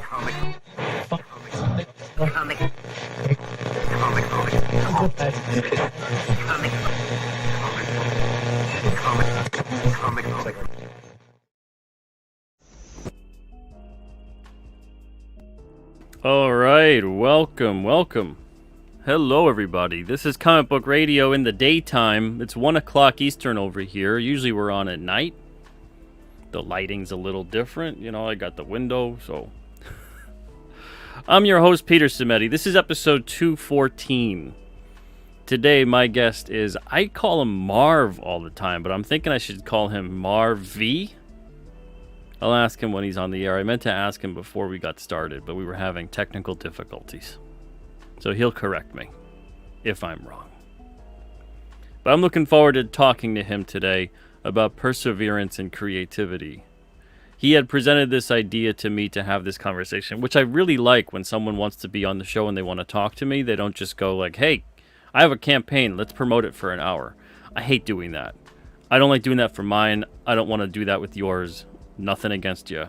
All right, welcome. Hello, everybody. This is Comic Book Radio in the daytime. It's 1 o'clock Eastern over here. Usually we're on at night. The lighting's a little different. You know, I got the window, so... I'm your host, Peter Cimetti. This is episode 214. Today, my guest is... I call him MarV all the time, but I'm thinking I should call him MarV. I'll ask him when he's on the air. I meant to ask him before we got started, but we were having technical difficulties. So he'll correct me if I'm wrong. But I'm looking forward to talking to him today about perseverance and creativity. He had presented this idea to me to have this conversation, which I really like when someone wants to be on the show and they want to talk to me. They don't just go like, hey, I have a campaign. Let's promote it for an hour. I hate doing that. I don't like doing that for mine. I don't want to do that with yours. Nothing against you.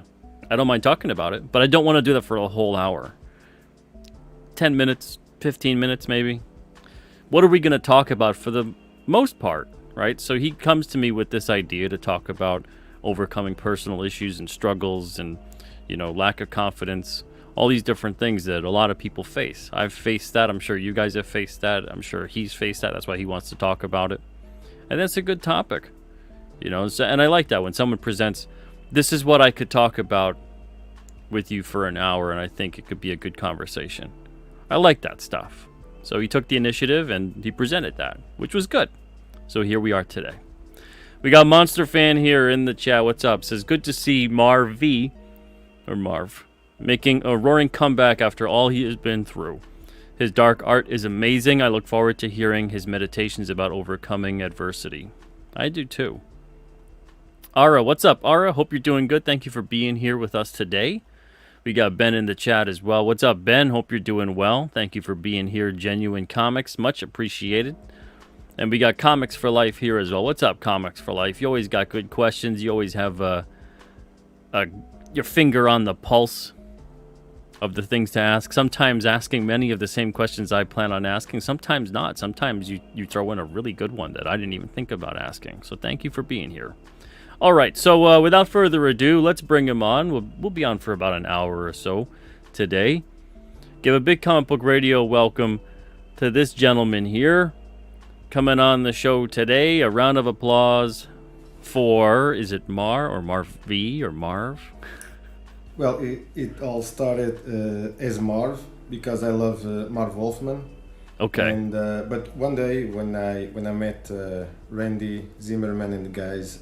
I don't mind talking about it, but I don't want to do that for a whole hour. 10 minutes, 15 minutes maybe. What are we going to talk about for the most part, right? So he comes to me with this idea to talk about overcoming personal issues and struggles and, you know, lack of confidence, all these different things that a lot of people face. I've faced that. I'm sure you guys have faced that. I'm sure he's faced that. That's why he wants to talk about it. And that's a good topic, you know, so, and I like that when someone presents, this is what I could talk about with you for an hour, and I think it could be a good conversation. I like that stuff. So he took the initiative, and he presented that, which was good. So here we are today. We got Monster Fan here in the chat. What's up? Says, good to see MarV, or MarV, making a roaring comeback after all he has been through. His dark art is amazing. I look forward to hearing his meditations about overcoming adversity. I do too. Ara, what's up, Ara? Hope you're doing good. Thank you for being here with us today. We got Ben in the chat as well. What's up, Ben? Hope you're doing well. Thank you for being here. Genuine Comics, much appreciated. And we got Comics for Life here as well. What's up, Comics for Life? You always got good questions. You always have your finger on the pulse of the things to ask. Sometimes asking many of the same questions I plan on asking. Sometimes not. Sometimes you throw in a really good one that I didn't even think about asking. So thank you for being here. All right, so without further ado, let's bring him on. We'll be on for about an hour or so today. Give a big Comic Book Radio welcome to this gentleman here. Coming on the show today, a round of applause for, is it Mar or MarV or MarV? Well, it all started as MarV because I love Marv Wolfman. Okay. And but one day when I met Randy Zimmerman and the guys,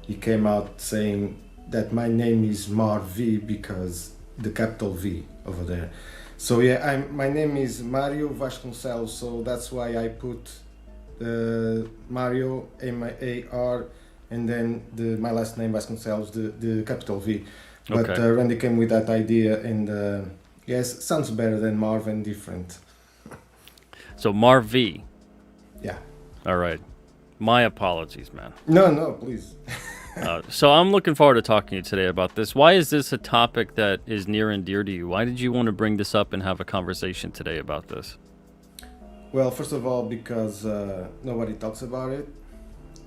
he came out saying that my name is MarV because the capital V over there. So yeah, my name is Mario Vasconcelos, so that's why I put Mario M-A-R and then my last name Vasconcelos, the capital V. But okay. Randy came with that idea, and yes, sounds better than Marv and different. So MarV. Yeah. All right. My apologies, man. No, please. So I'm looking forward to talking to you today about this. Why is this a topic that is near and dear to you? Why did you want to bring this up and have a conversation today about this? Well, first of all, because nobody talks about it,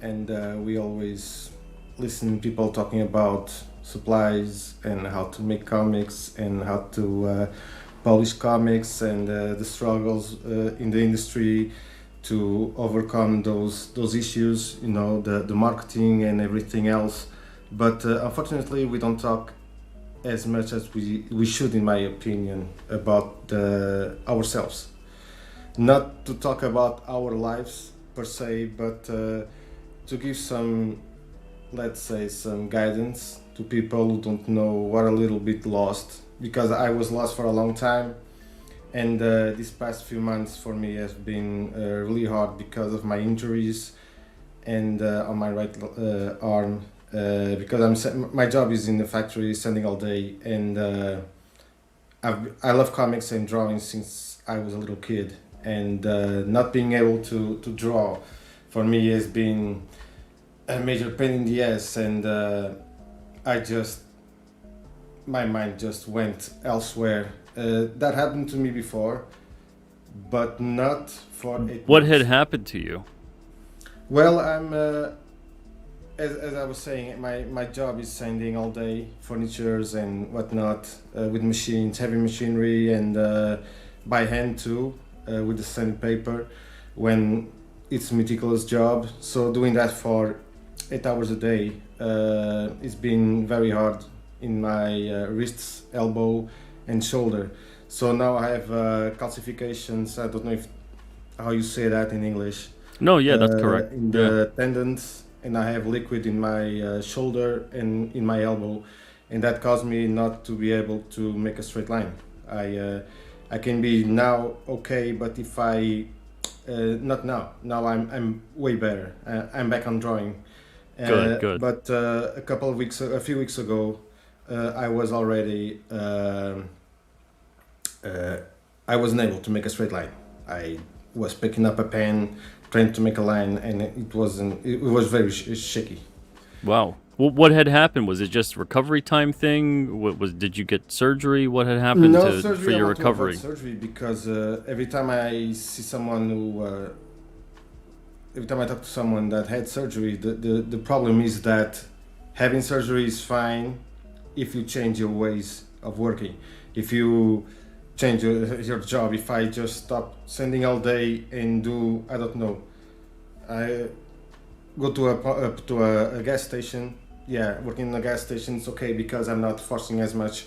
and we always listen to people talking about supplies and how to make comics and how to publish comics and the struggles in the industry to overcome those issues, you know, the marketing and everything else. But unfortunately, we don't talk as much as we should, in my opinion, about ourselves. Not to talk about our lives per se, but to give some, let's say, some guidance to people who don't know, what are a little bit lost, because I was lost for a long time, and these past few months for me have been really hard because of my injuries and on my right arm, because my job is in the factory sanding all day, and I love comics and drawing since I was a little kid, and not being able to draw for me has been a major pain in the ass, and I just my mind just went elsewhere. That happened to me before, but not for 8 What had months. happened to you? Well, as I was saying, my job is sanding all day, furnitures and whatnot, with machines, heavy machinery, and by hand too, with the sandpaper, when it's a meticulous job. So doing that for 8 hours a day, it's been very hard in my wrists, elbow, and shoulder. So now I have calcifications. I don't know if how you say that in English, No, yeah, that's correct. in Yeah. the tendons, and I have liquid in my shoulder and in my elbow, and that caused me not to be able to make a straight line. I can be now okay, but if I not now. Now I'm way better. I'm back on drawing. Good, good. But a few weeks ago, I was already uh, I wasn't able to make a straight line. I was picking up a pen, trying to make a line, and it wasn't. It was very shaky. Wow. Well, what had happened? Was it just a recovery time thing? What was? Did you get surgery? What had happened No to for surgery. I your want to avoid recovery? surgery because every time I see someone who, every time I talk to someone that had surgery, the problem is that having surgery is fine if you change your ways of working. If you change your job, if I just stop sending all day and do, I don't know, I go to a gas station. Yeah, working in a gas station is okay because I'm not forcing as much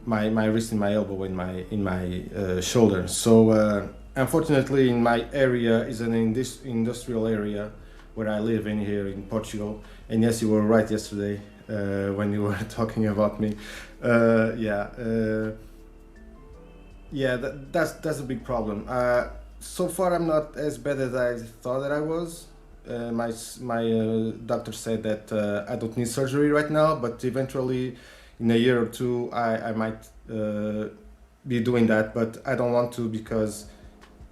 my wrist and my elbow in my shoulder. So unfortunately, in my area is an industrial area where I live in here in Portugal. And yes, you were right yesterday when you were talking about me. Yeah, yeah, that's a big problem. So far, I'm not as bad as I thought that I was. My doctor said that I don't need surgery right now, but eventually, in a year or two, I might be doing that. But I don't want to because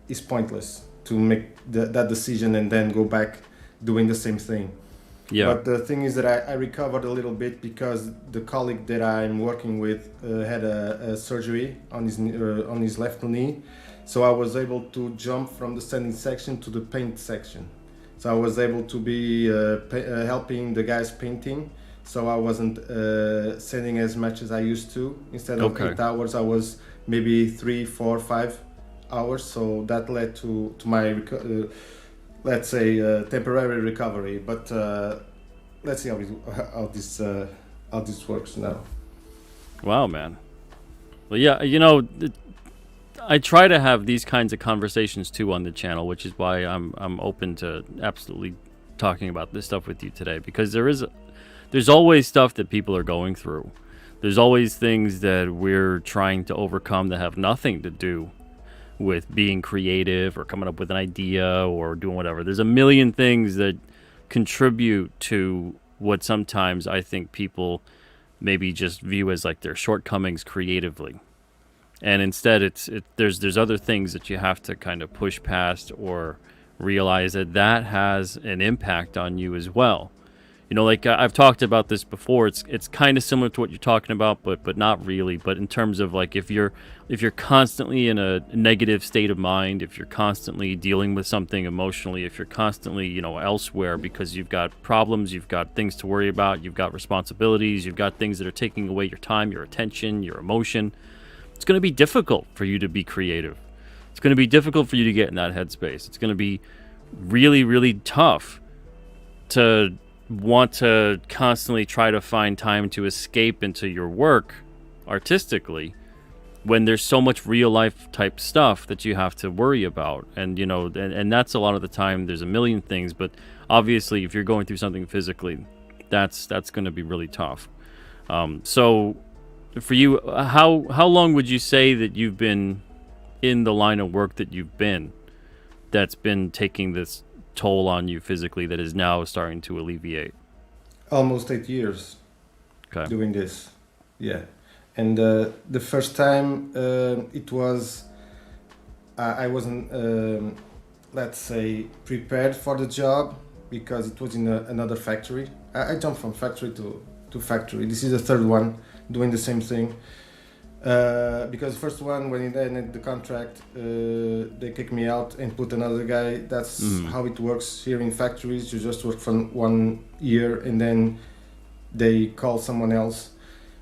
it's pointless to make that decision and then go back doing the same thing. Yeah. But the thing is that I recovered a little bit because the colleague that I'm working with had a surgery on his left knee, so I was able to jump from the sanding section to the paint section. So I was able to be helping the guys painting. So I wasn't sanding as much as I used to. Instead of Okay. 8 hours, I was maybe 3, 4, 5 hours. So that led to my let's say temporary recovery. But let's see how this works now. Wow, man. Well, yeah, you know, I try to have these kinds of conversations too on the channel, which is why I'm open to absolutely talking about this stuff with you today, because there's always stuff that people are going through. There's always things that we're trying to overcome that have nothing to do with being creative or coming up with an idea or doing whatever. There's a million things that contribute to what sometimes I think people maybe just view as like their shortcomings creatively. And instead there's other things that you have to kind of push past or realize that has an impact on you as well. You know, like I've talked about this before. It's kind of similar to what you're talking about, but not really. But in terms of like if you're constantly in a negative state of mind, if you're constantly dealing with something emotionally, if you're constantly, you know, elsewhere because you've got problems, you've got things to worry about, you've got responsibilities, you've got things that are taking away your time, your attention, your emotion, it's going to be difficult for you to be creative. It's going to be difficult for you to get in that headspace. It's going to be really, really tough to want to constantly try to find time to escape into your work artistically when there's so much real life type stuff that you have to worry about. And you know, and that's a lot of the time. There's a million things, but obviously if you're going through something physically, that's going to be really tough. So for you, how long would you say that you've been in the line of work that you've been that's been taking this toll on you physically that is now starting to alleviate? Almost 8 years Okay. doing this. Yeah, and the first time it was I wasn't let's say prepared for the job because it was in another factory. I jumped from factory to factory. This is the third one doing the same thing. Because the first one, when it ended the contract, they kicked me out and put another guy. That's how it works here in factories. You just work for 1 year and then they call someone else.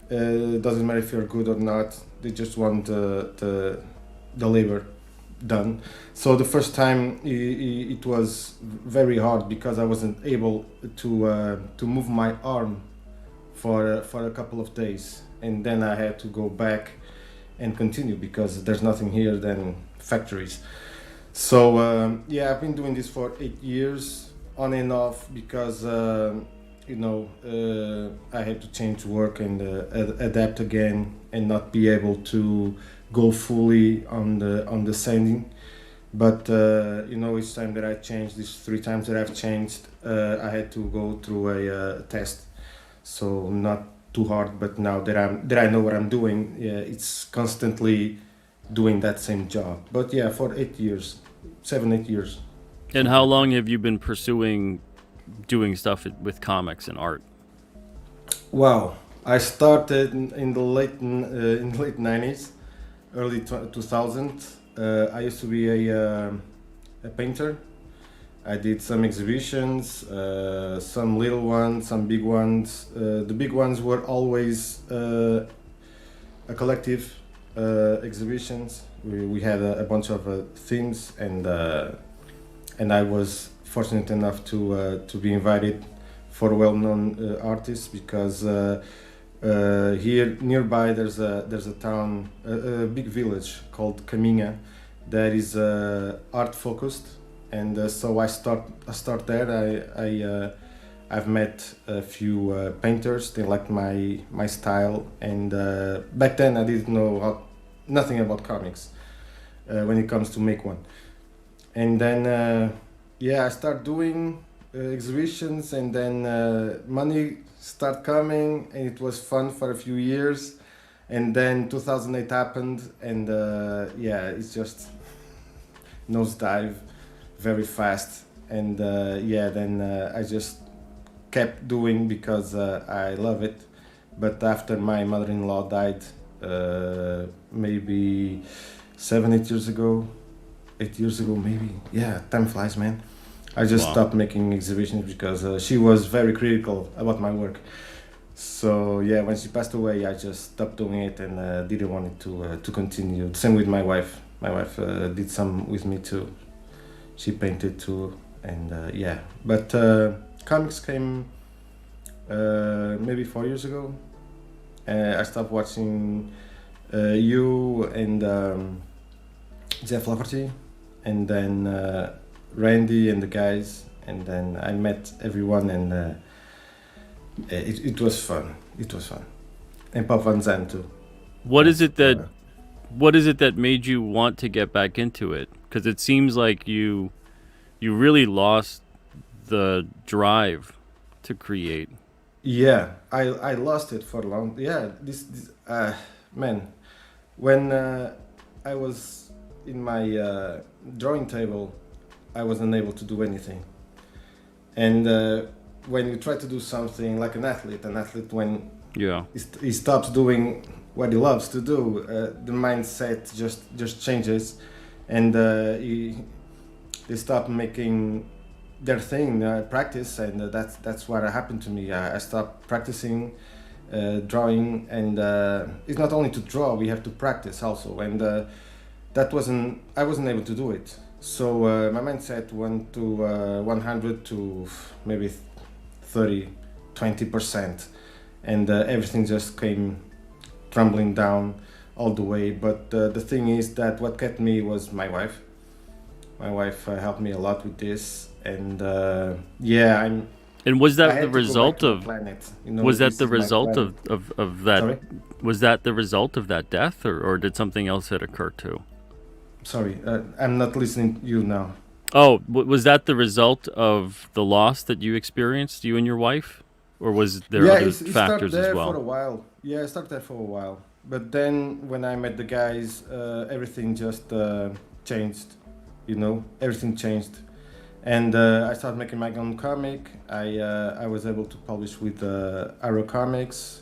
Doesn't matter if you're good or not. They just want the labor done. So the first time it was very hard because I wasn't able to move my arm for a couple of days, and then I had to go back and continue because there's nothing here than factories. So I've been doing this for 8 years on and off because I had to change work and adapt again and not be able to go fully on the sanding. But each time that I changed, these 3 times that I've changed, I had to go through a test. So not too hard, but now that I know what I'm doing, it's constantly doing that same job. But yeah, for 8 years, 7-8 years. And how long have you been pursuing doing stuff with comics and art? Wow, I started in the late 90s, early 2000. I used to be a painter. I did some exhibitions, some little ones, some big ones. The big ones were always a collective exhibitions. We had a bunch of themes, and I was fortunate enough to be invited for well-known artists because here nearby there's a town, a big village called Caminha that is art focused. And so I start there. I've met a few painters. They liked my style, and back then I didn't know nothing about comics when it comes to make one. And then I start doing exhibitions, and then money start coming, and it was fun for a few years. And then 2008 happened, and it's just nosedive very fast. And then I just kept doing because I love it. But after my mother-in-law died maybe 7-8 years ago, 8 years ago maybe, time flies, man. I just stopped making exhibitions because she was very critical about my work. So when she passed away, I just stopped doing it and didn't want it to continue. Same with my wife. My wife did some with me too. She painted too, and But comics came maybe 4 years ago. I stopped watching you and Jeff Lafferty, and then Randy and the guys, and then I met everyone, and it was fun. It was fun, and Pop Van Zandt too. What is it that made you want to get back into it? Because it seems like you really lost the drive to create. Yeah, I lost it for a long. Yeah, this man, when I was in my drawing table, I wasn't able to do anything. And when you try to do something like an athlete when he stops doing what he loves to do, the mindset just changes, and they stop making their thing, practice, and that's what happened to me. I stopped practicing drawing, and it's not only to draw, we have to practice also, and I wasn't able to do it. So my mindset went to 100 to maybe 20%, and everything just came crumbling down all the way. But the thing is that what kept me was my wife. My wife helped me a lot with this, and And was that the result of? Planet. Was that the result of that? Sorry? Was that the result of that death, or did something else that occur too? Sorry, I'm not listening to you now. Oh, was that the result of the loss that you experienced, you and your wife, or was there other factors as well? For a while. Yeah, I started there for a while, but then when I met the guys, everything just changed. Everything changed, and I started making my own comic. I was able to publish with Arrow Comics,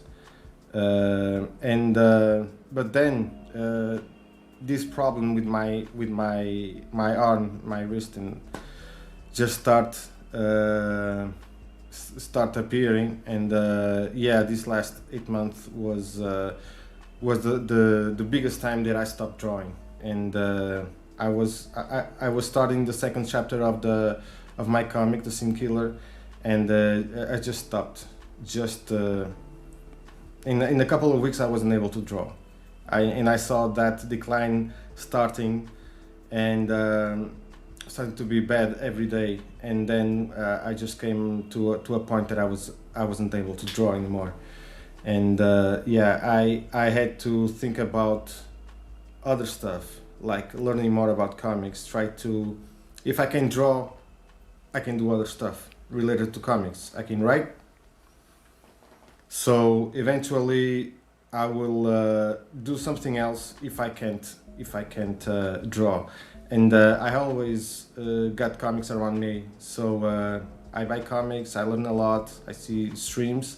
and but then this problem with my arm, my wrist, and just start appearing, and this last 8 months was the biggest time that I stopped drawing, and I was starting the second chapter of my comic, The Sin Killer, and I just stopped. Just in a couple of weeks, I wasn't able to draw. I saw that decline starting, and starting to be bad every day. And then I just came to a point that I wasn't able to draw anymore. And I had to think about other stuff, like learning more about comics. Try to, if I can draw, I can do other stuff related to comics. I can write. So eventually, I will do something else if I can't draw. And I always got comics around me. So I buy comics. I learn a lot. I see streams,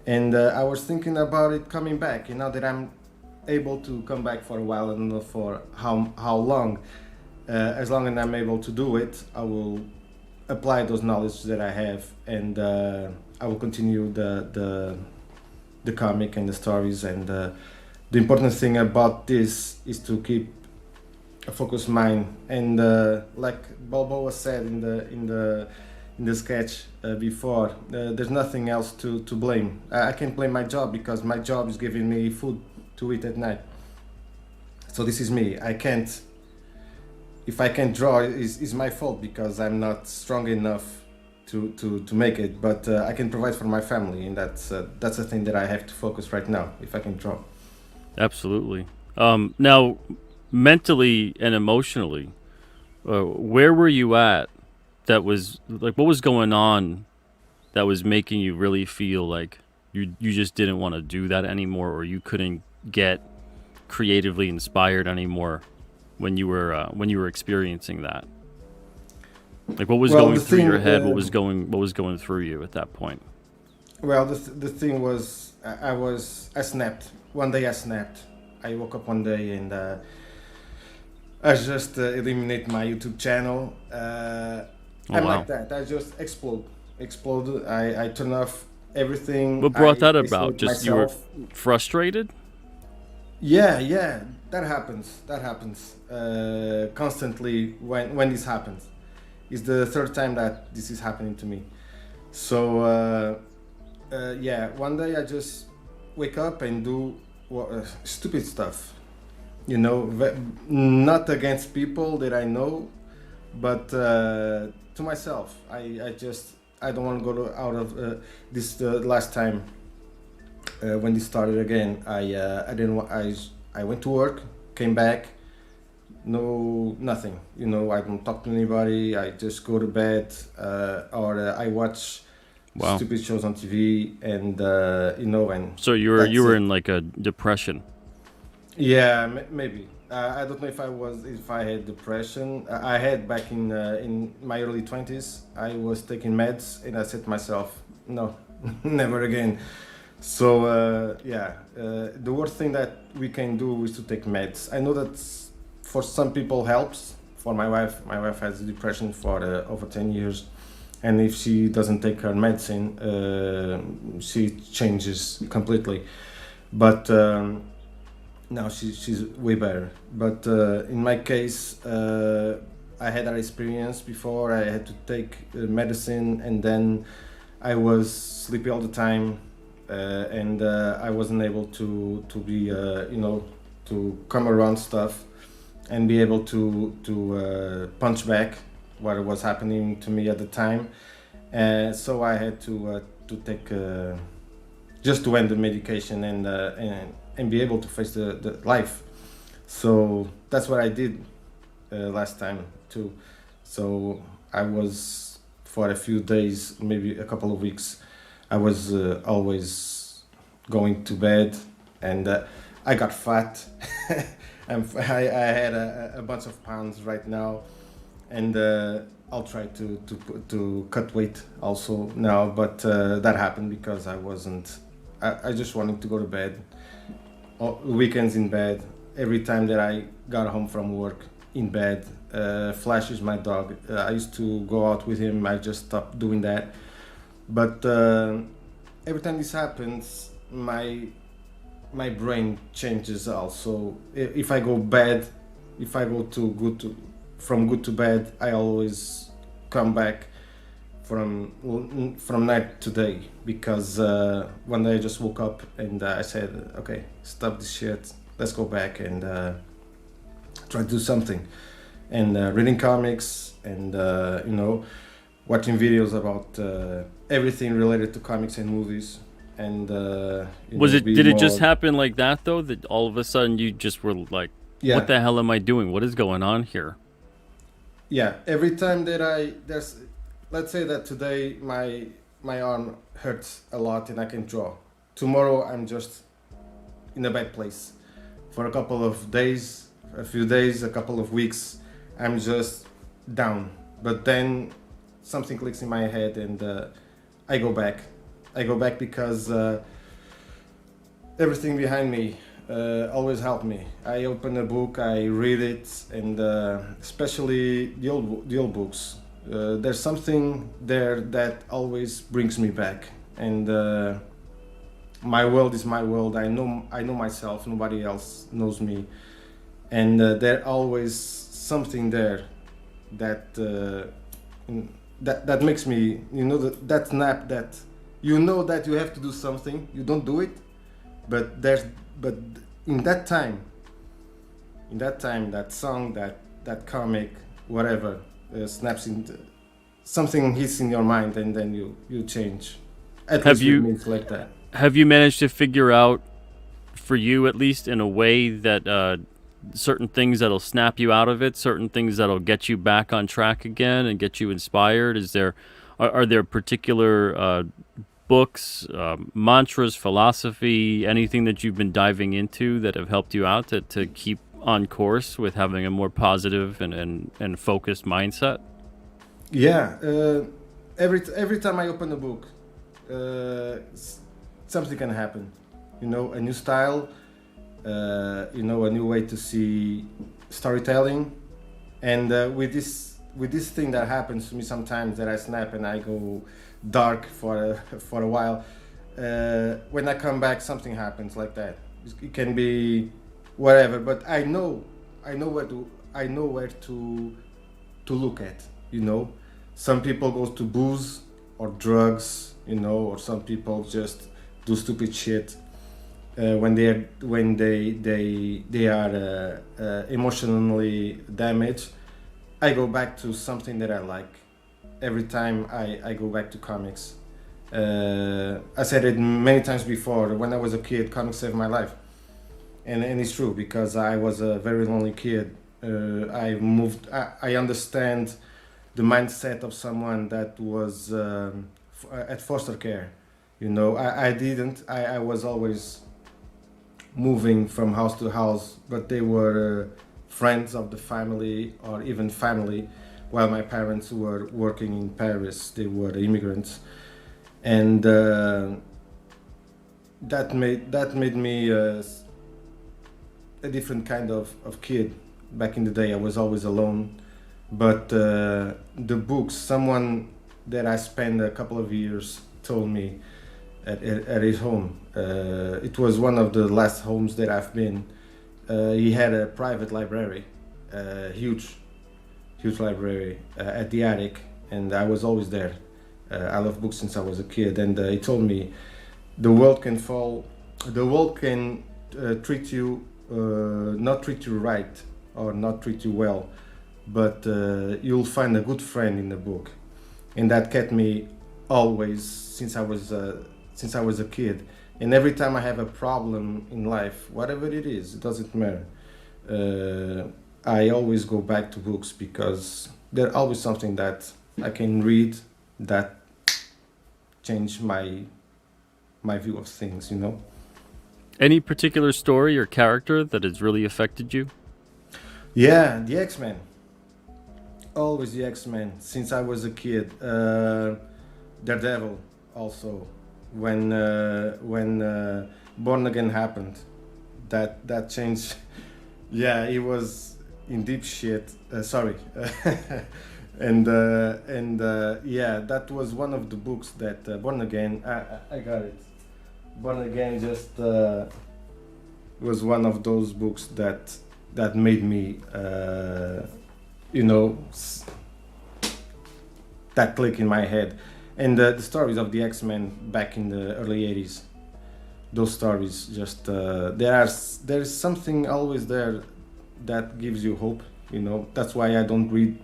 and I was thinking about it coming back. You know that I'm able to come back for a while. I don't know for how long. As long as I'm able to do it, I will apply those knowledge that I have, and I will continue the comic and the stories. And the important thing about this is to keep a focused mind. And like Balboa said in the sketch before, there's nothing else to blame. I can't blame my job because my job is giving me food to eat at night. So this is me. I can't. If I can't draw, is my fault because I'm not strong enough to make it. But I can provide for my family, and that's the thing that I have to focus right now. If I can draw. Absolutely. Now, mentally and emotionally, where were you at? That was like, what was going on that was making you really feel like you just didn't want to do that anymore, or you couldn't get creatively inspired anymore when you were experiencing that? Like, what was going through your head? What was going through you at that point? Well, the thing was, I snapped. One day I snapped. I woke up one day and I just eliminate my YouTube channel. I'm like that. I just exploded. I turn off everything. What brought that about? Just you were frustrated? Yeah, that happens. Constantly when this happens. It's the third time that this is happening to me. So one day I just wake up and do stupid stuff. You know, not against people that I know, but to myself. I don't want to go out of this last time when this started again. I went to work, came back, nothing. You know, I don't talk to anybody. I just go to bed, or I watch stupid shows on TV, and and so you were in like a depression. Yeah, maybe. I don't know if I had depression. I had back in my early 20s. I was taking meds, and I said to myself, no, never again. So the worst thing that we can do is to take meds. I know that for some people helps. For my wife has depression for over 10 years, and if she doesn't take her medicine, she changes completely. But now she's way better. But in my case, I had that experience before. I had to take medicine, and then I was sleepy all the time, and I wasn't able to be to come around stuff and be able to punch back what was happening to me at the time. So I had to take just to end the medication and be able to face the life. So that's what I did last time too. So I was, for a few days, maybe a couple of weeks, I was always going to bed, and I got fat. I had a bunch of pounds right now, and I'll try to cut weight also now, but that happened because I wasn't. I just wanted to go to bed. Weekends in bed. Every time that I got home from work, in bed. Flash is my dog. I used to go out with him. I just stopped doing that. But every time this happens, my brain changes also. If I go bad, if I go from good to bad, I always come back from night to day, because one day I just woke up and I said, okay, stop this shit, let's go back and try to do something. And reading comics and watching videos about everything related to comics and movies. And did it just happen like that though, that all of a sudden you just were like, yeah, what the hell am I doing, what is going on here? Yeah, every time that let's say that today my arm hurts a lot and I can draw, tomorrow I'm just in a bad place for a couple of days, a few days, a couple of weeks, I'm just down. But then something clicks in my head and I go back because everything behind me always helped me. I open a book, I read it, and especially the old books. There's something there that always brings me back, and my world is my world. I know myself. Nobody else knows me, and there's always something there that that makes me, that snap that that you have to do something. You don't do it, but in that time, that song, that comic, whatever, snaps into something, hits in your mind, and then you change. At least with me, it's like that. Have you managed to figure out, for you at least, in a way that certain things that'll snap you out of it, certain things that'll get you back on track again and get you inspired? Are there particular books, mantras, philosophy, anything that you've been diving into that have helped you out to keep on course with having a more positive and focused mindset? Yeah, every time I open a book, something can happen. A new style, a new way to see storytelling, and with this thing that happens to me sometimes, that I snap and I go dark for a while. When I come back, something happens like that. It can be whatever, but I know where to look at. Some people go to booze or drugs, or some people just do stupid shit when they are emotionally damaged. I go back to something that I like. Every time I go back to comics. I said it many times before. When I was a kid, comics saved my life, and it's true, because I was a very lonely kid. I understand the mindset of someone that was at foster care. I was always moving from house to house, but they were friends of the family, or even family, while my parents were working in Paris. They were immigrants, and that made me a different kind of kid. Back in the day, I was always alone, but the books, someone that I spent a couple of years told me at his home. It was one of the last homes that I've been. He had a private library, huge library at the attic, and I was always there. I love books since I was a kid, and he told me the world can treat you, not treat you right or not treat you well, but you'll find a good friend in the book. And that kept me always since I was a kid. And every time I have a problem in life, whatever it is, it doesn't matter, I always go back to books, because there's always something that I can read that change my view of things. Any particular story or character that has really affected you? Yeah, the X-Men. Always the X-Men since I was a kid. Daredevil also when Born Again happened. That changed. Yeah, he was in deep shit. Sorry, and yeah, that was one of the books that Born Again. I got it. Born Again just was one of those books that made me, you know, that click in my head. And the stories of the X-Men back in the early 80s, those stories just there's something always there that gives you hope, you know. That's why I don't read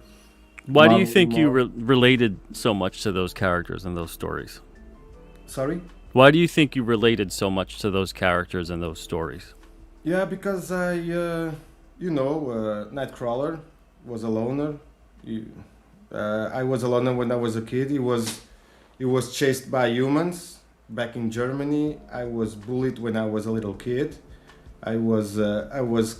Why do you Marvel think you anymore. related so much to those characters and those stories? Sorry. Why do you think you related so much to those characters and those stories? Yeah, because you know, Nightcrawler was a loner. You, I was a loner when I was a kid. He was chased by humans back in Germany. I was bullied when I was a little kid. I was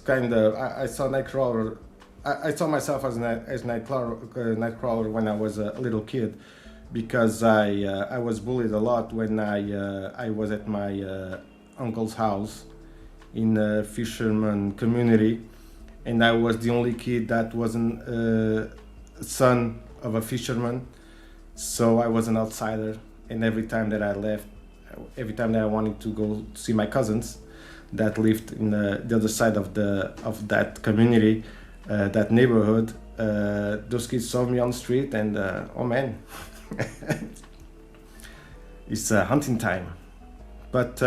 kind of I saw Nightcrawler. I saw myself as Nightcrawler when I was a little kid, because I was bullied a lot when I was at my uncle's house in a fisherman community, and I was the only kid that wasn't son of a fisherman, so I was an outsider. And every time that I left, every time that I wanted to go see my cousins that lived in the other side of that community, that neighborhood, those kids saw me on the street, and oh man, it's hunting time. But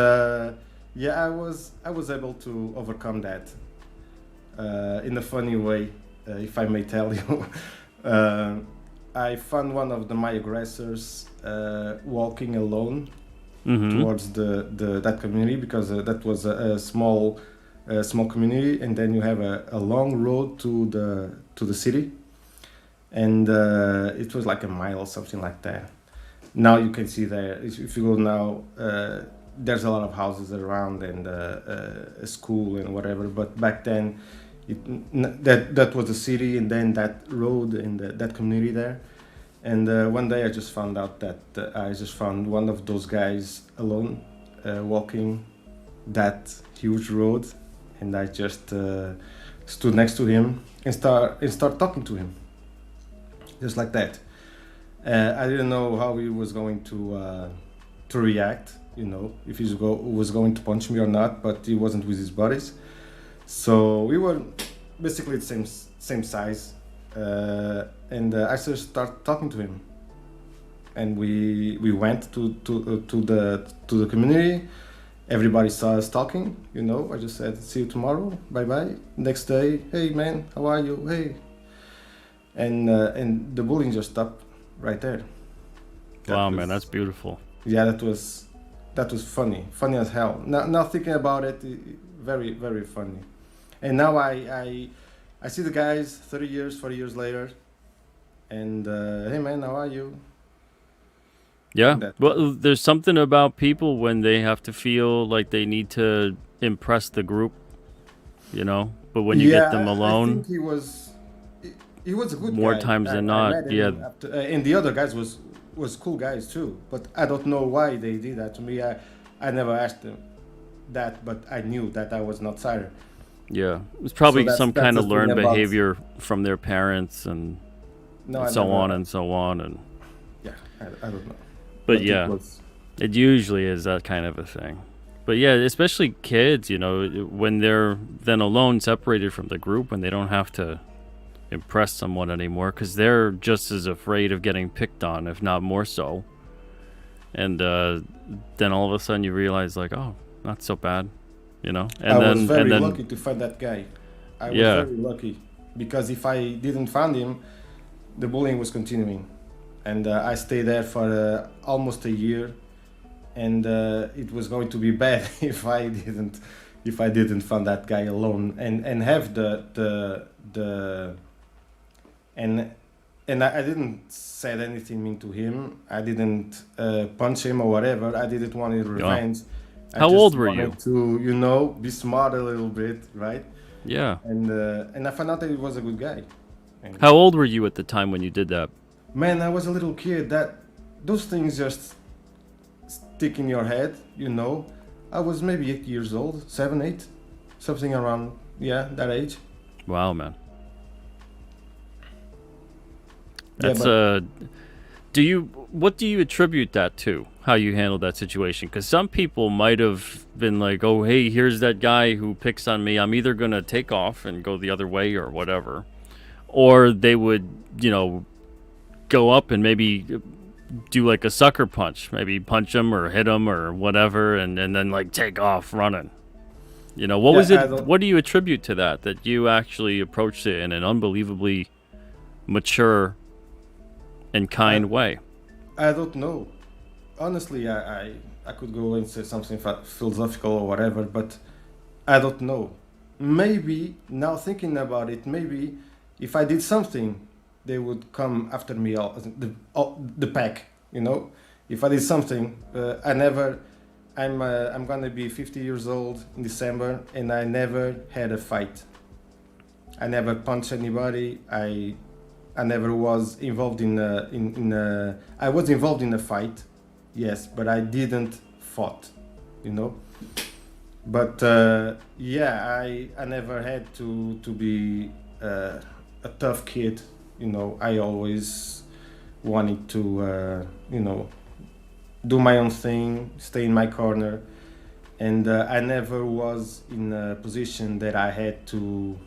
yeah, I was able to overcome that in a funny way, if I may tell you. uh, I found one of my aggressors walking alone Mm-hmm. towards the that community, because that was a small community, and then you have a long road to the city, and it was like a mile or something like that. Now you can see there, if you go now, there's a lot of houses around, and a school and whatever. But back then, that was the city, and then that road and that community there. And one day I just found out that I just found one of those guys alone, walking that huge road, and I just stood next to him and start talking to him, just like that. I didn't know how he was going to react, you know, if he was going to punch me or not, but he wasn't with his buddies, so we were basically the same size, and I just started talking to him, and we went to the community. Everybody saw us talking, you know. I just said, "See you tomorrow. Bye bye." Next day, "Hey man, how are you? Hey." And the bullying just stopped right there. That Wow, man, that's was beautiful. Yeah, that was funny as hell. Now thinking about it, very very funny. And now I see the guys 30 years, 40 years later, and hey man, how are you? Yeah. That Well, there's something about people when they have to feel like they need to impress the group, you know? But when you get them Yeah, I alone, think he was a good more guy. times than I not, met yeah, him after, and the other guys was cool guys too. But I don't know why they did that to me. I never asked them that, but I knew that I was an outsider. yeah. It's So probably that's some that's kind the of thing learned about. behavior from their parents and No, I so on never. and so on. And Yeah, I don't know, but but it yeah, was. it usually is that kind of a thing. But yeah, especially kids, you know, when they're then alone, separated from the group, when they don't have to impress someone anymore, because they're just as afraid of getting picked on, if not more so. And then all of a sudden you realize, like, oh, not so bad, you know. I And was then very lucky to find that guy. I was yeah, very lucky, because if I didn't find him, the bullying was continuing, and I stayed there for almost a year, and it was going to be bad if I didn't find that guy alone, and have the and I didn't said anything mean to him. I didn't punch him or whatever. I didn't want any yeah. revenge. I How just old were you? wanted to, be smart a little bit, right? Yeah, And I found out that he was a good guy. And How old were you at the time when you did that? man, I was a little kid. That those things just stick in your head, you know. I was maybe 8 years old, 7, 8, something around, yeah, that age. Wow, man. Yeah, That's but what do you attribute that to? How you handled that situation? Because some people might have been like, "Oh, hey, here's that guy who picks on me. I'm either gonna take off and go the other way or whatever," or they would, go up and maybe do like a sucker punch, maybe punch him or hit him or whatever, and then like take off running. What was yeah, it? What do you attribute to that you actually approached it in an unbelievably mature and kind way? I don't know. Honestly, I could go and say something philosophical or whatever, but I don't know. Maybe now thinking about it, maybe if I did something, they would come after me, the pack. You know, if I did something, I never. I'm gonna be 50 years old in December, and I never had a fight. I never punched anybody. I never was involved I was involved in a fight, yes, but I didn't fought, you know. But yeah, I never had to be a tough kid, you know. I always wanted to do my own thing, stay in my corner, and I never was in a position that I had to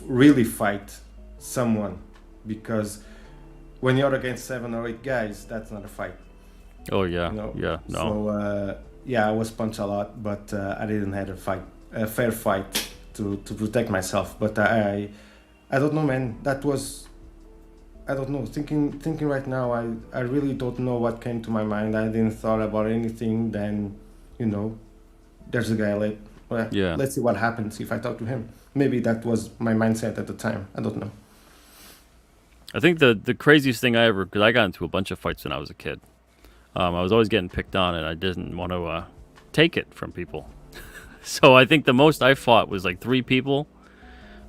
really fight someone, because when you're against 7 or 8 guys, that's not a fight. Oh yeah, You know? yeah, no. So yeah, I was punched a lot, but I didn't have a fair fight to protect myself. But I don't know, man. That was, I don't know. Thinking right now, I really don't know what came to my mind. I didn't thought about anything. Then, there's a guy. Yeah. Let's see what happens if I talk to him. Maybe that was my mindset at the time. I don't know. I think the craziest thing because I got into a bunch of fights when I was a kid. I was always getting picked on, and I didn't want to take it from people. So I think the most I fought was like 3 people,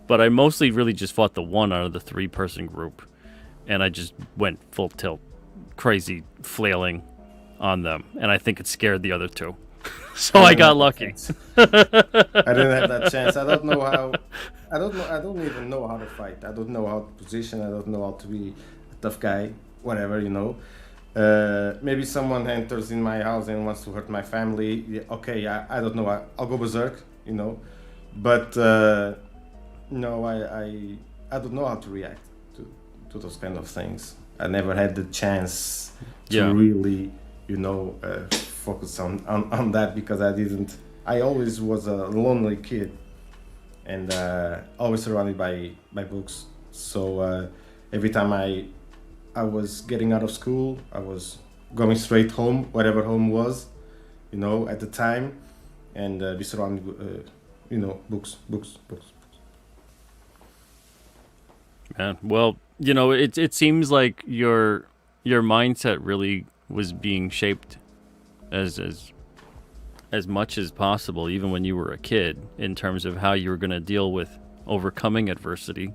but I mostly really just fought the one out of the 3-person group, and I just went full tilt, crazy flailing on them, and I think it scared the other 2. So I got lucky. I didn't have that chance. I don't know how. I don't know. I don't even know how to fight. I don't know how to position. I don't know how to be a tough guy. Whatever, you know. Maybe someone enters in my house and wants to hurt my family. Yeah, okay, I don't know. I'll go berserk, you know. But no, I don't know how to react to those kind of things. I never had the chance to really, focus on that, because I always was a lonely kid, and always surrounded by books. So every time I was getting out of school, I was going straight home, whatever home was, at the time, and be surrounded with, books. Man, well, it seems like your mindset really was being shaped as much as possible, even when you were a kid, in terms of how you were going to deal with overcoming adversity.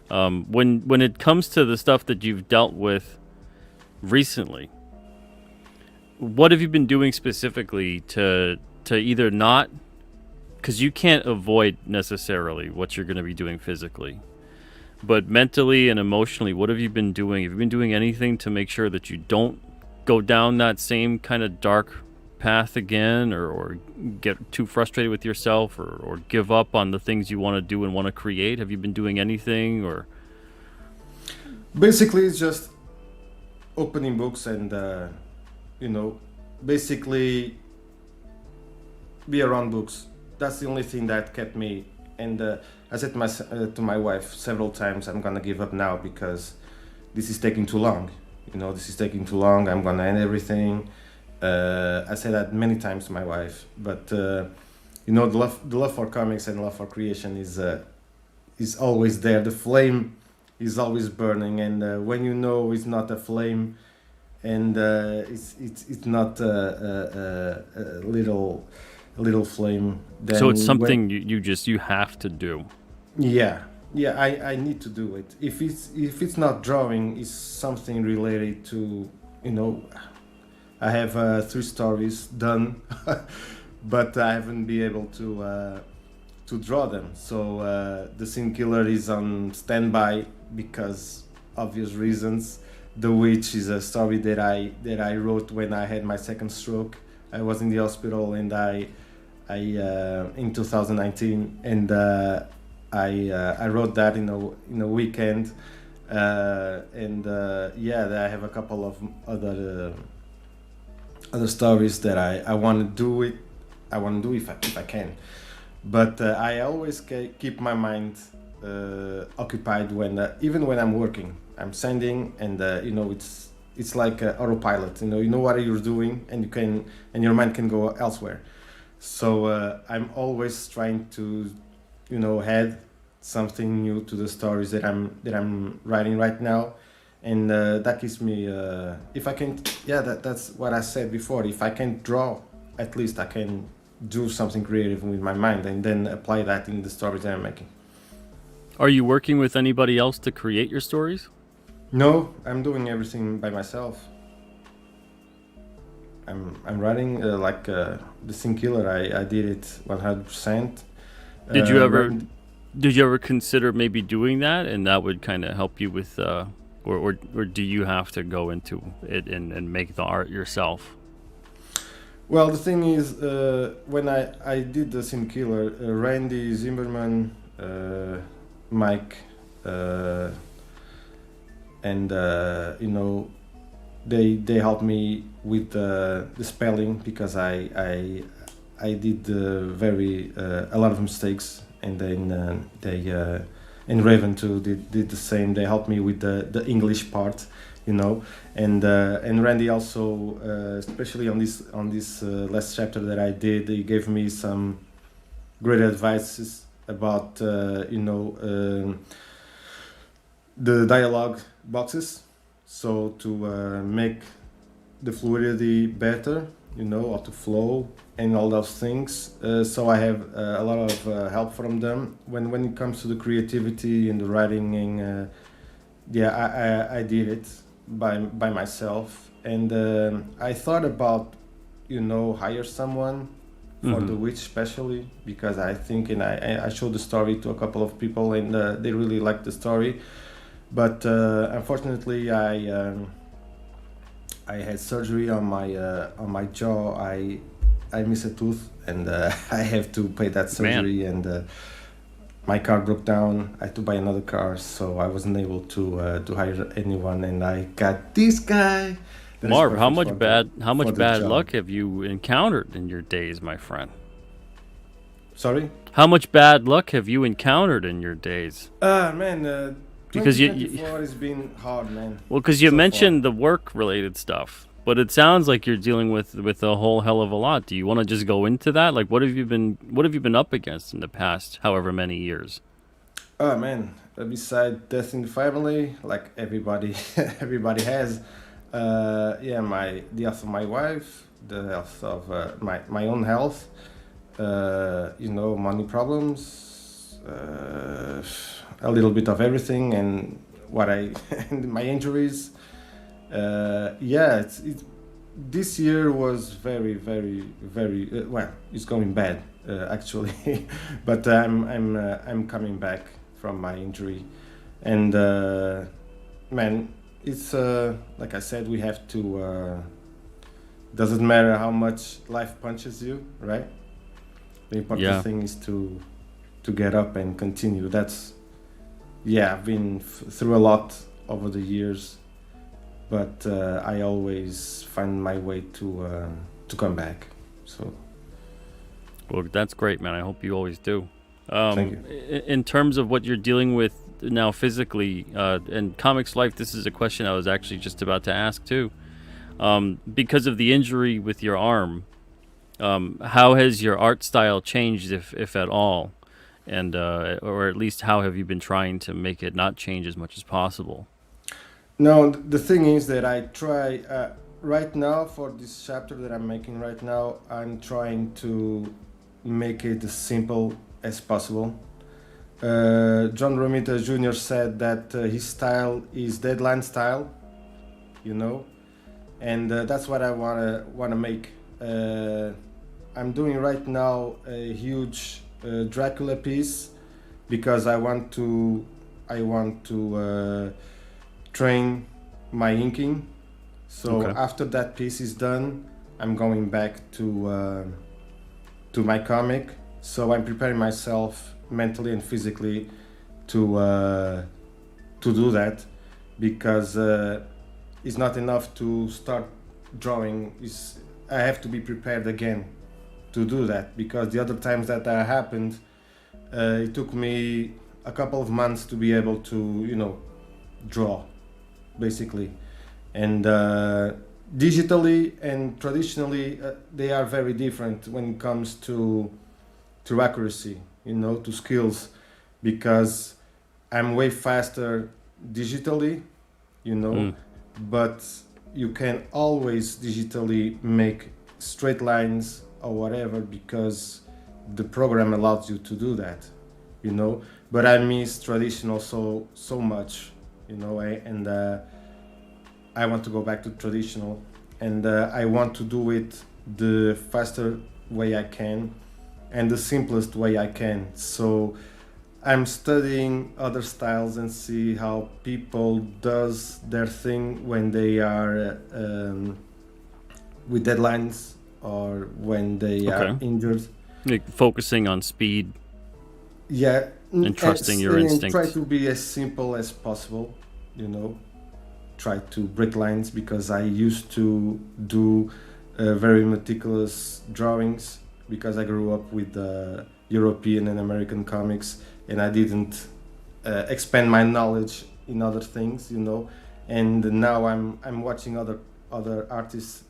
When it comes to the stuff that you've dealt with recently, what have you been doing specifically to either not, because you can't avoid necessarily what you're going to be doing physically, but mentally and emotionally, what have you been doing? Have you been doing anything to make sure that you don't go down that same kind of dark path again, or get too frustrated with yourself, or give up on the things you want to do and want to create? Have you been doing anything? Or basically it's just opening books and basically be around books. That's the only thing that kept me. And I said to my wife several times, I'm gonna give up now, because this is taking too long. This is taking too long. I'm gonna end everything. I say that many times to my wife, but the love for comics and love for creation is always there. The flame is always burning, and when it's not a flame, and it's not a little flame. Then so it's something you have to do. Yeah, yeah, I need to do it. If it's not drawing, it's something related to, you know, I have 3 stories done, but I haven't been able to draw them. So the Sin Killer is on standby because obvious reasons. The Witch is a story that I wrote when I had my second stroke. I was in the hospital and I in 2019, and I wrote that in a weekend, and yeah, I have a couple of other stories that I want to do it. I want to do if I can, but I always keep my mind occupied when even when I'm working. I'm sending, and it's like autopilot. You know what you're doing, and your mind can go elsewhere. So I'm always trying to, add something new to the stories that I'm writing right now, and that gives me, if I can, yeah, that's what I said before. If I can't draw, at least I can do something creative with my mind, and then apply that in the stories that I'm making. Are you working with anybody else to create your stories? No, I'm doing everything by myself. I'm writing the Sin Killer. I did it 100%. Did you ever Writing- did you ever consider maybe doing that, and that would kind of help you with, or do you have to go into it and make the art yourself? Well, the thing is, when I did the Sin Killer, Randy Zimmerman, Mike, and they helped me with the spelling, because I did very a lot of mistakes, and then they and Raven too did the same. They helped me with the English part, and Randy also, especially on this last chapter that I did, he gave me some great advices about the dialogue boxes, so to make the fluidity better, how to flow and all those things. So I have a lot of help from them when it comes to the creativity and the writing, and yeah, I did it by myself, and I thought about hire someone for the Witch, especially because I think, and I showed the story to a couple of people, and they really liked the story. But unfortunately, I had surgery on my jaw. I missed a tooth, and I have to pay that surgery. And my car broke down. I had to buy another car, so I wasn't able to hire anyone. And I got this guy. Marv, how much bad luck have you encountered in your days, my friend? Sorry? How much bad luck have you encountered in your days? Man, Because 2024 has been hard, man. Well, because you So mentioned the work-related stuff, but it sounds like you're dealing with a whole hell of a lot. Do you want to just go into that? Like, what have you been up against in the past, however many years? Oh man, beside death in the family, like everybody, everybody has. Yeah, the health of my wife, the health of my own health. Money problems, a little bit of everything, and and my injuries. Yeah, this year was very, very, very well. It's going bad, actually, but I'm coming back from my injury, and man, it's like I said, we have to. Doesn't matter how much life punches you, right? The important thing is to get up and continue. I've been through a lot over the years, but I always find my way to come back. So, well, that's great, man. I hope you always do. Thank you. In terms of what you're dealing with now physically, in Comics Life, this is a question I was actually just about to ask too. Because of the injury with your arm, how has your art style changed, if at all? And or at least how have you been trying to make it not change as much as possible? No, the thing is that I try right now for this chapter that I'm making right now. I'm trying to make it as simple as possible. John Romita Jr. said that his style is deadline style, you know, and that's what I wanna make. Uh, I'm doing right now a huge Dracula piece because I want to train my inking. So Okay. after that piece is done, I'm going back to my comic. So I'm preparing myself mentally and physically to do that because it's not enough to start drawing. I have to be prepared again to do that because the other times that happened, it took me a couple of months to be able to draw basically, and digitally and traditionally they are very different when it comes to accuracy, to skills, because I'm way faster digitally, you know, Mm. but you can always digitally make straight lines or whatever because the program allows you to do that, But I miss traditional so much, and I want to go back to traditional, and I want to do it the faster way I can and the simplest way I can. So I'm studying other styles and see how people does their thing when they are with deadlines or when they are Okay. injured. Like focusing on speed Yeah, and trusting your and try instincts. to be as simple as possible, try to break lines because I used to do very meticulous drawings because I grew up with European and American comics, and I didn't expand my knowledge in other things, And now I'm watching other artists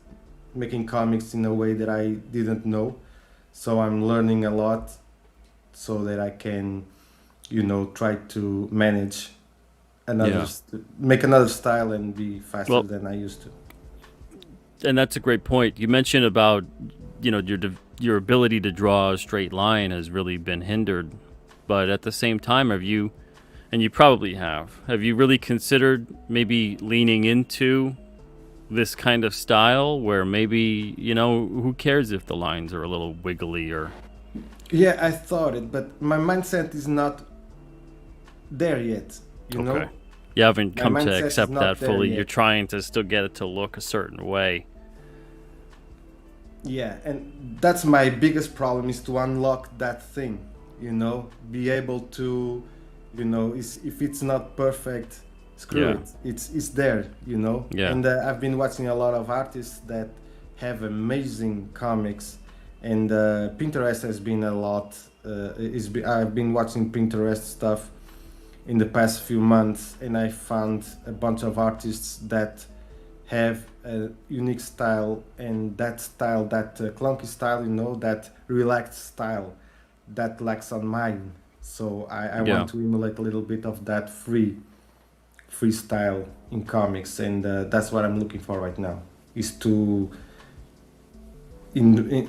making comics in a way that I didn't know, so I'm learning a lot so that I can, try to manage Yeah. make another style and be faster Well, than I used to. and that's a great point. You mentioned about your ability to draw a straight line has really been hindered, but at the same time, and you probably have you really considered maybe leaning into this kind of style where maybe who cares if the lines are a little wiggly or Yeah, I thought it, but my mindset is not there yet. You okay. know, You haven't my come to mindset is accept that not there fully. You're yet. trying to still get it to look a certain way. Yeah, and that's my biggest problem is to unlock that thing. Be able to, if it's not perfect, screw Yeah. it. It's there. Yeah. And I've been watching a lot of artists that have amazing comics, and Pinterest has been a lot. I've been watching Pinterest stuff in the past few months, and I found a bunch of artists that have a unique style, and that style, that clunky style, that relaxed style, that lacks on mine. So I Yeah. want to emulate a little bit of that freestyle in comics, and that's what I'm looking for right now. Is to in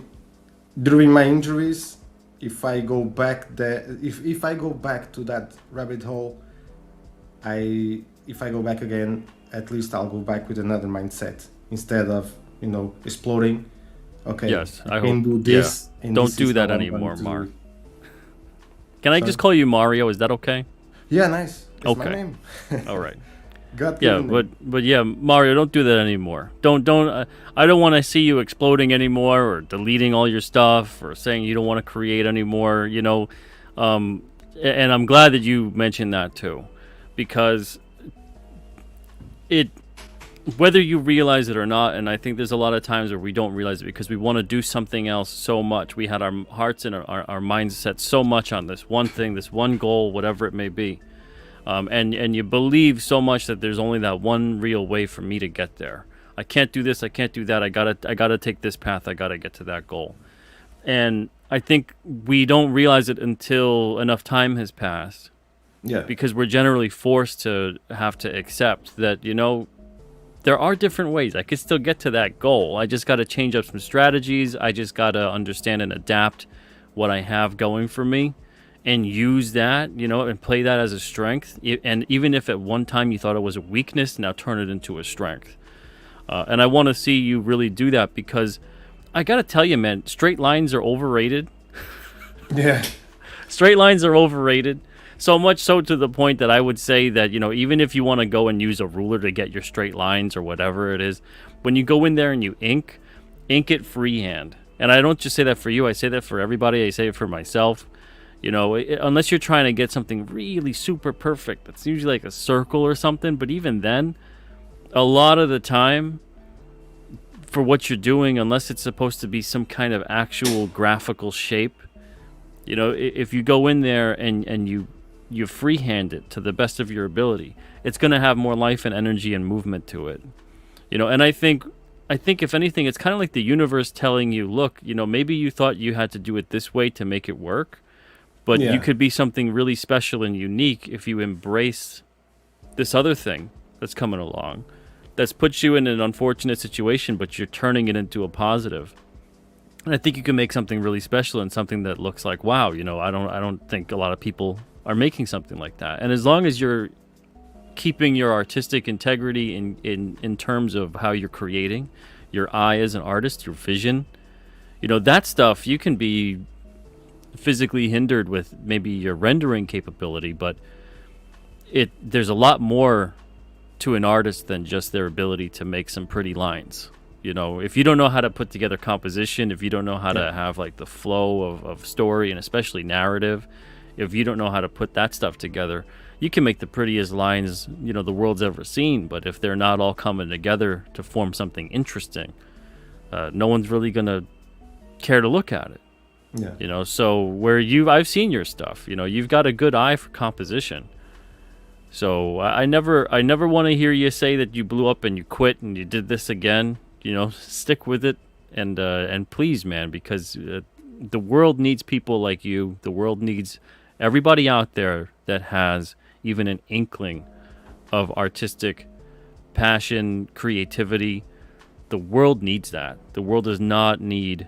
during my injuries, if I go back there, if I go back to that rabbit hole, if I go back again, at least I'll go back with another mindset instead of exploring. Okay, Yes. I I hope. can do Yeah. this, and Don't this do is that how I'm going anymore, to do Mar. it. Can I Sorry. just call you Mario? Is that okay? Yeah, nice. It's my Okay. name. All right. God Yeah, given name. but yeah, Mario, don't do that anymore. Don't. I don't want to see you exploding anymore, or deleting all your stuff, or saying you don't want to create anymore. And I'm glad that you mentioned that too, because it, whether you realize it or not, and I think there's a lot of times where we don't realize it because we want to do something else so much. We had our hearts and our minds set so much on this one thing, this one goal, whatever it may be. And you believe so much that there's only that one real way for me to get there. I can't do this. I can't do that. I gotta take this path. I gotta get to that goal. And I think we don't realize it until enough time has passed, Yeah, because we're generally forced to have to accept that there are different ways. I could still get to that goal. I just gotta change up some strategies. I just gotta understand and adapt what I have going for me, and use that, and play that as a strength. And even if at one time you thought it was a weakness, now turn it into a strength. And I want to see you really do that, because I got to tell you, man, straight lines are overrated. Yeah. Straight lines are overrated. So much so to the point that I would say that, even if you want to go and use a ruler to get your straight lines or whatever it is, when you go in there and you ink it freehand. And I don't just say that for you. I say that for everybody. I say it for myself. Unless you're trying to get something really super perfect, that's usually like a circle or something. But even then, a lot of the time, for what you're doing, unless it's supposed to be some kind of actual graphical shape, if you go in there and you freehand it to the best of your ability, it's going to have more life and energy and movement to it. And I think if anything, it's kind of like the universe telling you, look, maybe you thought you had to do it this way to make it work, but you could be something really special and unique if you embrace this other thing that's coming along, that's put you in an unfortunate situation, but you're turning it into a positive. And I think you can make something really special and something that looks like, wow, I don't think a lot of people are making something like that. And as long as you're keeping your artistic integrity in terms of how you're creating, your eye as an artist, your vision, that stuff, you can be physically hindered with maybe your rendering capability, but there's a lot more to an artist than just their ability to make some pretty lines. If you don't know how to put together composition, if you don't know how to have like the flow of story and especially narrative, if you don't know how to put that stuff together, you can make the prettiest lines the world's ever seen, but if they're not all coming together to form something interesting, no one's really gonna care to look at it. Yeah. So I've seen your stuff. You've got a good eye for composition. So I never want to hear you say that you blew up and you quit and you did this again. Stick with it, and please, man, because the world needs people like you. The world needs everybody out there that has even an inkling of artistic passion, creativity. The world needs that. The world does not need,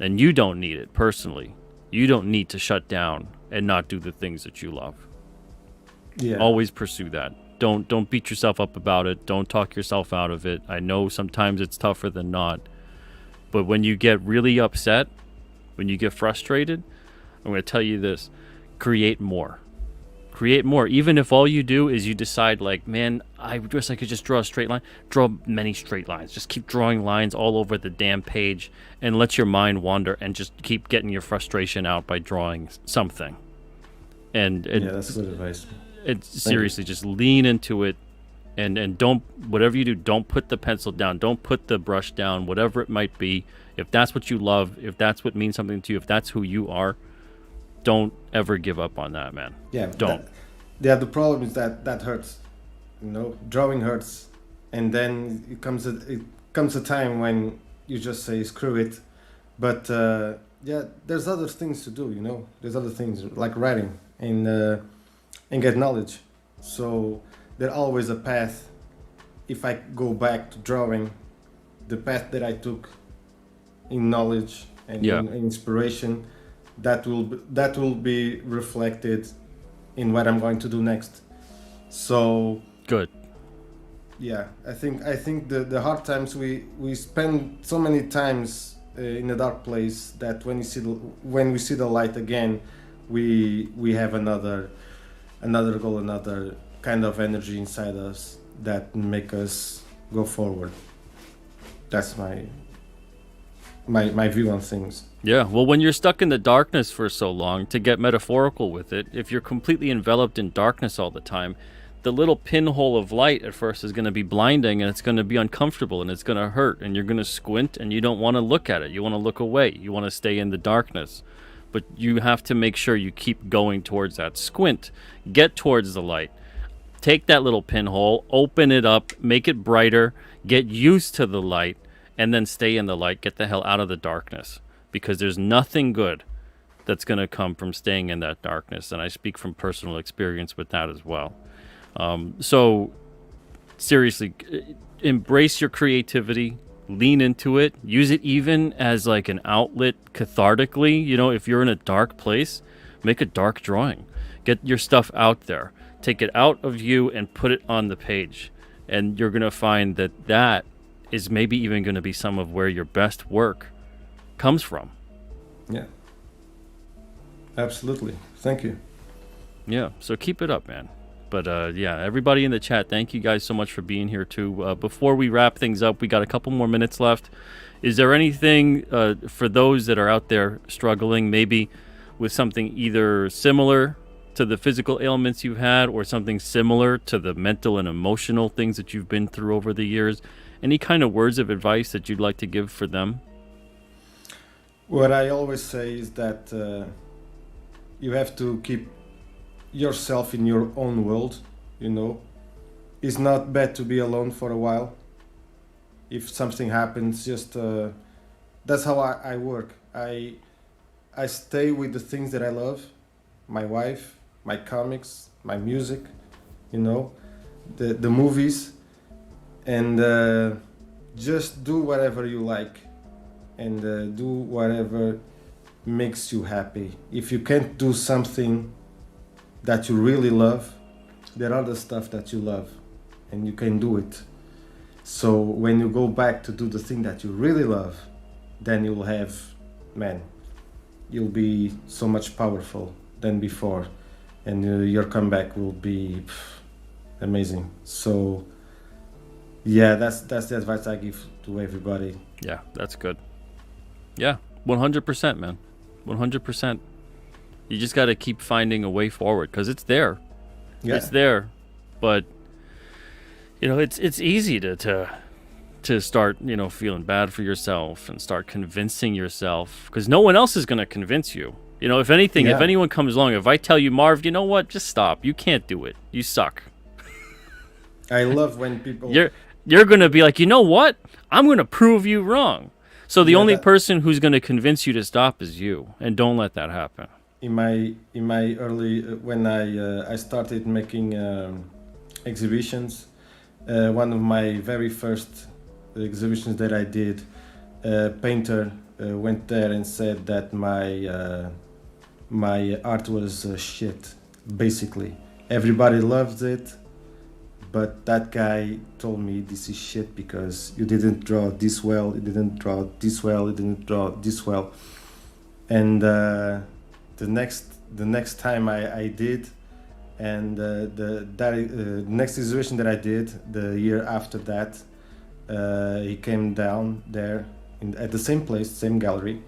and you don't need it personally. You don't need to shut down and not do the things that you love. Yeah. Always pursue that. Don't beat yourself up about it. Don't talk yourself out of it. I know sometimes it's tougher than not. But when you get really upset, when you get frustrated, I'm going to tell you this. Create more. Create more. Even if all you do is you decide, like, man, I wish I could just draw a straight line. Draw many straight lines. Just keep drawing lines all over the damn page and let your mind wander and just keep getting your frustration out by drawing something. And that's good advice. It's seriously, just lean into it, and don't, whatever you do, don't put the pencil down, don't put the brush down, whatever it might be. If that's what you love, if that's what means something to you, if that's who you are, don't ever give up on that, man. Yeah. Don't. The problem is that hurts. Drawing hurts, and then it comes a time when you just say screw it. But there's other things to do. There's other things like writing and get knowledge. So there's always a path. If I go back to drawing, the path that I took in knowledge and in inspiration, that will be reflected in what I'm going to do next. So good. Yeah, I think the hard times we spend so many times in a dark place that when we see the light again, we have another goal, another kind of energy inside us that make us go forward. That's my view on things. Yeah, well, when you're stuck in the darkness for so long, to get metaphorical with it, if you're completely enveloped in darkness all the time, the little pinhole of light at first is going to be blinding, and it's going to be uncomfortable, and it's going to hurt, and you're going to squint, and you don't want to look at it. You want to look away. You want to stay in the darkness. But you have to make sure you keep going towards that squint. Get towards the light. Take that little pinhole, open it up, make it brighter, get used to the light, and then stay in the light. Get the hell out of the darkness. Because there's nothing good that's going to come from staying in that darkness. And I speak from personal experience with that as well. So, seriously, embrace your creativity. Lean into it. Use it even as like an outlet cathartically. If you're in a dark place, Make a dark drawing. Get your stuff out there. Take it out of you and put it on the page. And you're going to find that that is maybe even going to be some of where your best work comes from. Yeah. Absolutely. Thank you. Yeah, so keep it up, man. But yeah, everybody in the chat, thank you guys so much for being here too. Before we wrap things up, we got a couple more minutes left. Is there anything for those that are out there struggling, maybe with something either similar to the physical ailments you've had or something similar to the mental and emotional things that you've been through over the years? Any kind of words of advice that you'd like to give for them? What I always say is that you have to keep yourself in your own world, you know. It's not bad to be alone for a while. If something happens, just that's how I work. I stay with the things that I love, my wife, my comics, my music, you know, the movies, and just do whatever you like, and do whatever makes you happy. If you can't do something that you really love, there are other stuff that you love, and you can do it. So when you go back to do the thing that you really love, then you'll have, man, you'll be so much powerful than before, and your comeback will be amazing. So yeah, that's the advice I give to everybody. Yeah, that's good. Yeah, 100%, man. 100%. You just got to keep finding a way forward because it's there. Yeah. It's there. But, you know, it's easy to start, you know, feeling bad for yourself and start convincing yourself because no one else is going to convince you. You know, if anything, if anyone comes along, if I tell you, Marv, you know what, just stop. You can't do it. You suck. I love when people... You're going to be like, you know what? I'm going to prove you wrong. So the only person who's going to convince you to stop is you. And don't let that happen. In my early... when I started making exhibitions, one of my very first exhibitions that I did, a painter went there and said that my art was shit, basically. Everybody loved it, but that guy told me this is shit because you didn't draw this well, you didn't draw this well, you didn't draw this well. And the next time I did, and the next exhibition that I did the year after that, he came down there at the same place, same gallery,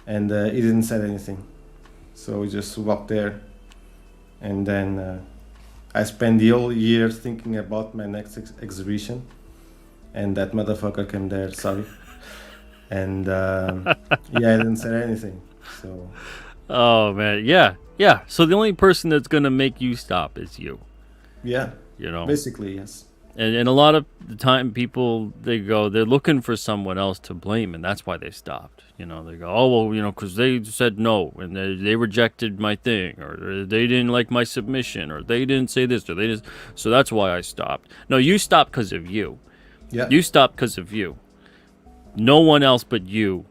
and he didn't say anything. So we just walked there, and then I spent the whole year thinking about my next exhibition, and that motherfucker came there, sorry. And yeah, I didn't say anything. So. Oh man, yeah. So the only person that's gonna make you stop is you. Yeah. You know. Basically, yes. And a lot of the time, people they're looking for someone else to blame, and that's why they stopped. You know, they go, oh well, you know, because they said no, and they rejected my thing, or they didn't like my submission, or they didn't say this, or they just. So that's why I stopped. No, you stopped because of you. Yeah. You stopped because of you. No one else but you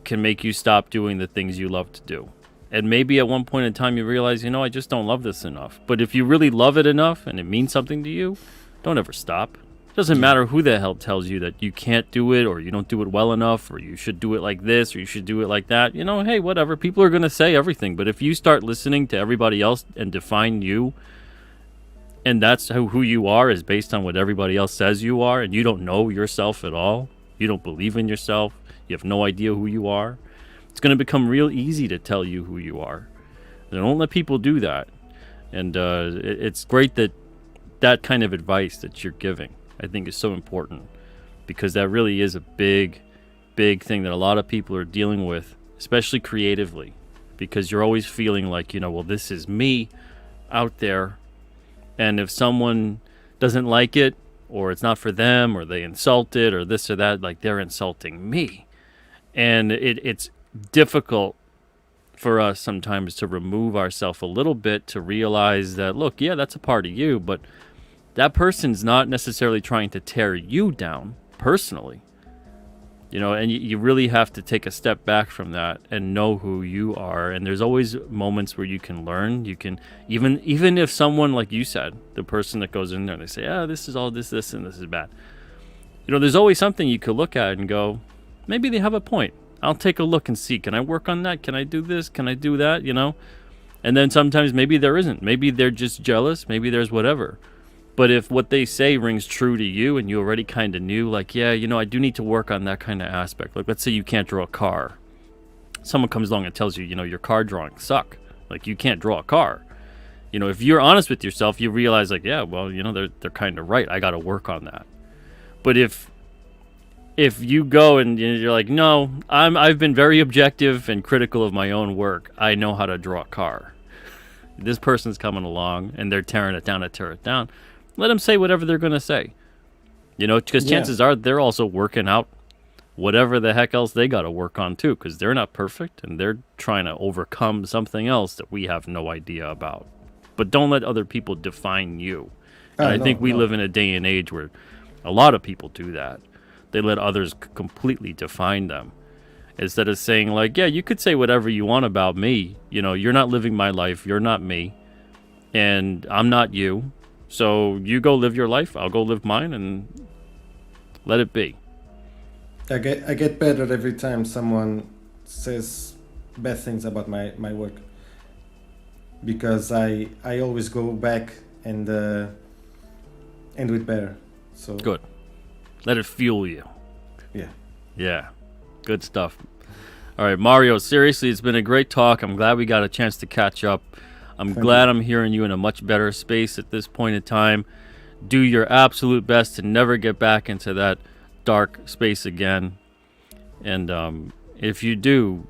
can make you stop doing the things you love to do. And maybe at one point in time you realize, you know, I just don't love this enough. But if you really love it enough and it means something to you, don't ever stop. It doesn't matter who the hell tells you that you can't do it or you don't do it well enough or you should do it like this or you should do it like that. You know, hey, whatever. People are going to say everything. But if you start listening to everybody else and define you, and that's who you are is based on what everybody else says you are, and you don't know yourself at all, you don't believe in yourself, you have no idea who you are, it's going to become real easy to tell you who you are. And don't let people do that. And it's great that kind of advice that you're giving, I think, is so important because that really is a big, big thing that a lot of people are dealing with, especially creatively, because you're always feeling like, you know, well, this is me out there. And if someone doesn't like it or it's not for them or they insult it or this or that, like they're insulting me. And it's difficult for us sometimes to remove ourselves a little bit to realize that, look, yeah, that's a part of you, but that person's not necessarily trying to tear you down personally. You know, and you really have to take a step back from that and know who you are. And there's always moments where you can learn. You can even if someone, like you said, the person that goes in there and they say, this is all this, and this is bad. You know, there's always something you could look at and go, maybe they have a point. I'll take a look and see. Can I work on that? Can I do this? Can I do that? You know? And then sometimes maybe there isn't. Maybe they're just jealous. Maybe there's whatever. But if what they say rings true to you and you already kind of knew, like, yeah, you know, I do need to work on that kind of aspect. Like, let's say you can't draw a car. Someone comes along and tells you, you know, your car drawings suck. Like, you can't draw a car. You know, if you're honest with yourself, you realize, like, yeah, well, you know, they're kind of right. I got to work on that. But if you go and you're like, no, I've been very objective and critical of my own work. I know how to draw a car. This person's coming along and they're tearing it down to tear it down. Let them say whatever they're going to say. You know, because chances are they're also working out whatever the heck else they got to work on too, because they're not perfect and they're trying to overcome something else that we have no idea about. But don't let other people define you. And I think we live in a day and age where a lot of people do that. They let others completely define them. Instead of saying, like, yeah, you could say whatever you want about me. You know, you're not living my life. You're not me. And I'm not you. So you go live your life. I'll go live mine and let it be. I get better every time someone says bad things about my work. Because I always go back and do it better. So good. Let it fuel you. Yeah. Yeah. Good stuff. All right, Mario, seriously, it's been a great talk. I'm glad we got a chance to catch up. I'm glad I'm hearing you in a much better space at this point in time. Do your absolute best to never get back into that dark space again. And if you do,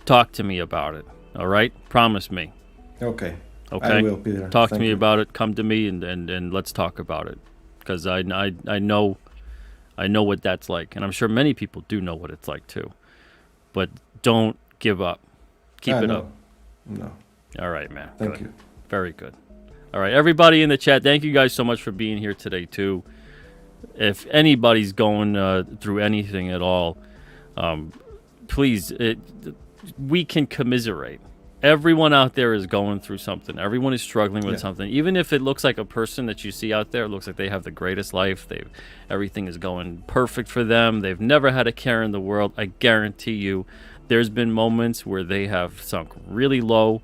talk to me about it. All right? Promise me. Okay. Okay? I will, Peter. Talk to me about it. Come to me and let's talk about it. Because I know what that's like. And I'm sure many people do know what it's like too. But don't give up. Keep it up. No. All right, man. Thank you. Very good. All right, everybody in the chat, thank you guys so much for being here today too. If anybody's going through anything at all, please, we can commiserate. Everyone out there is going through something. Everyone is struggling with something. Even if it looks like a person that you see out there, it looks like they have the greatest life. Everything is going perfect for them. They've never had a care in the world. I guarantee you, there's been moments where they have sunk really low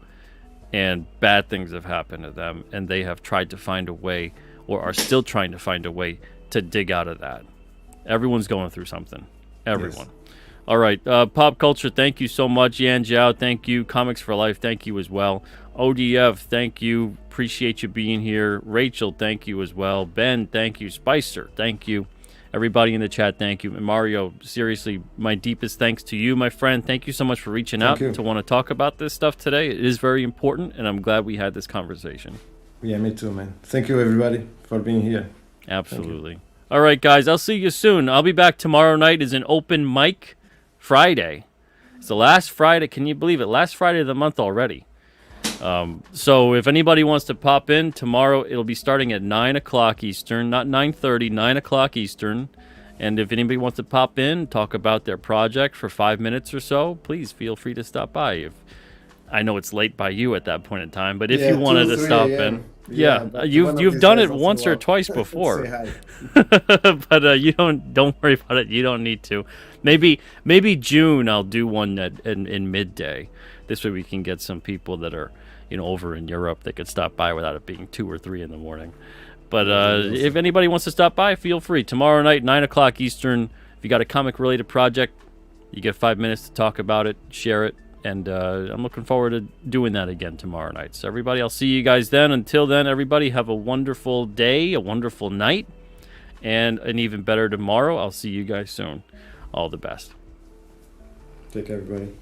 and bad things have happened to them, and they have tried to find a way, or are still trying to find a way, to dig out of that. Everyone's going through something. Everyone. Yes. All right. Pop Culture, thank you so much. Yan Jiao, thank you. Comics for Life, thank you as well. ODF, thank you. Appreciate you being here. Rachel, thank you as well. Ben, thank you. Spicer, thank you. Everybody in the chat, thank you. And Mario, seriously, my deepest thanks to you, my friend. Thank you so much for reaching out to want to talk about this stuff today. It is very important, and I'm glad we had this conversation. Yeah, me too, man. Thank you, everybody, for being here. Absolutely. All right, guys, I'll see you soon. I'll be back tomorrow night is an open mic Friday. It's the last Friday. Can you believe it? Last Friday of the month already. So if anybody wants to pop in tomorrow, it'll be starting at 9 o'clock Eastern, not 9:30, 9 o'clock Eastern. And if anybody wants to pop in, talk about their project for 5 minutes or so, please feel free to stop by. I know it's late by you at that point in time, but if you wanted to stop in, you've done it once or twice before. But you don't worry about it. You don't need to. Maybe June I'll do one in midday. This way we can get some people that are, over in Europe that could stop by without it being 2 or 3 in the morning. But if anybody wants to stop by, feel free. Tomorrow night, 9 o'clock Eastern. If you got a comic-related project, you get 5 minutes to talk about it, share it, and I'm looking forward to doing that again tomorrow night. So everybody, I'll see you guys then. Until then, everybody, have a wonderful day, a wonderful night, and an even better tomorrow. I'll see you guys soon. All the best. Take care, everybody.